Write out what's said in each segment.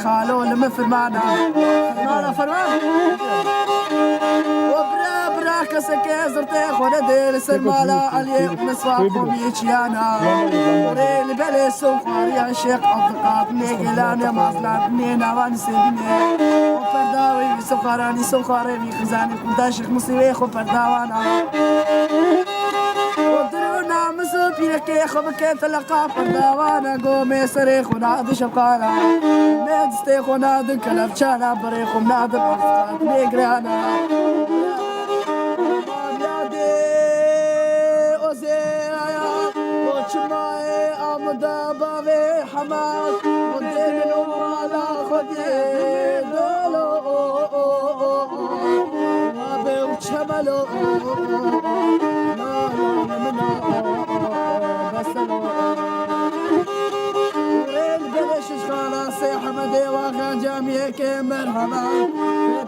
خالو لما فرمانا فرمان وبرا كسكي زرتي خونا دير سلمالا اليوم نسواكم يجيانا وريلي بلي سوخار يا شيخ أصدقاء ميقلان يا مصلان منينا وانسيبني وفرداوي سوخاراني سوخاري خزاني كنتا شيخ مصيبي خو فرداوانا ودرونا مسوبي كي خبكي تلقى فرداوانا قومي سريخ ونادي شبقانا ميدستي خونادي كلبشانا بريخ ونادي بأفقات ميقرانا دابا حماس ودين ولا خدي دولو ابي وشملو حمدي واخا جامعي كي مرحبا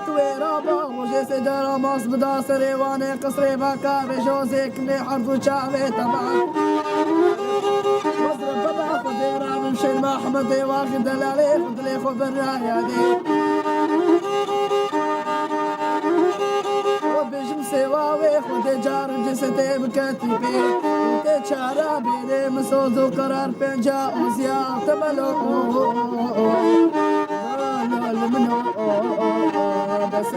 تويرابا وجي سيدارا ماس بدا سريواني قصري باكا بجوزي كني حرفو شعبي طبعا وزر بابا فديرا بمشي مع حمدي واخد دلالي فضلي خو بالرايا دي وبجمسي واوي خودي جار جسدي بكتبي وتي شارع بيني مسوز وقرار بينجا وزيا تملو لا منو بس